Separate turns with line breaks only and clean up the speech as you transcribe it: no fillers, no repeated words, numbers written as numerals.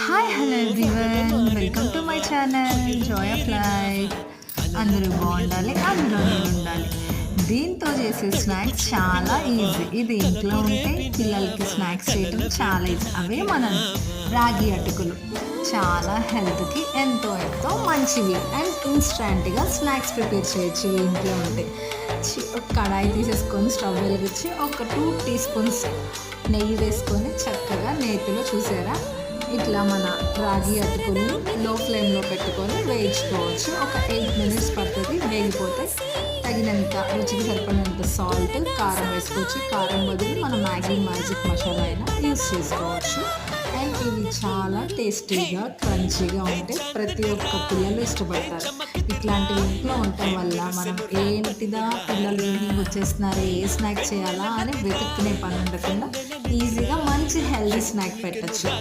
Hi hello everyone welcome to my channel Joy of life. అందరూ బాగుండాలి, అందరూ ఉండాలి. దీంతో చేసే స్నాక్స్ చాలా ఈజీ. ఇది ఇంట్లో ఉంటే పిల్లలకి స్నాక్స్ చేయడం చాలా ఈజీ. అవే మన రాగి అటుకులు చాలా హెల్త్కి ఎంతో ఎంతో మంచివి అండ్ ఇన్స్టెంట్గా స్నాక్స్ ప్రిపేర్ చేయొచ్చు ఇంట్లో ఉంటే. ఒక కడాయి తీసేసుకొని స్టవ్ వెలిగించి ఒక 2 టీ స్పూన్స్ నెయ్యి వేసుకొని చక్కగా నేతిలో చూసారా ఇట్లా మన రాగి అటుకులు లో ఫ్లేమ్లో పెట్టుకొని వేయించుకోవచ్చు. ఒక 8 మినిట్స్ పడుతుంది, వేగిపోతే తగినంత రుచికి సరిపడినంత సాల్ట్, కారం వేసుకోవచ్చు. కారం బదులు మనం మ్యాజిక్ మసాలా అయినా యూస్ చేసుకోవచ్చు. అండ్ ఇవి చాలా టేస్టీగా క్రంచీగా ఉంటే ప్రతి ఒక్క పిల్లలు ఇష్టపడతారు. ఇట్లాంటివి ఇంట్లో ఉండటం వల్ల మనం ఏంటిదా పిల్లలు ఈవినింగ్ వచ్చేస్తున్నారు, ఏ స్నాక్ చేయాలా అని వెతుక్కునే పని ఉండకుండా ఈజీగా మంచి హెల్తీ స్నాక్ పెట్టచ్చు.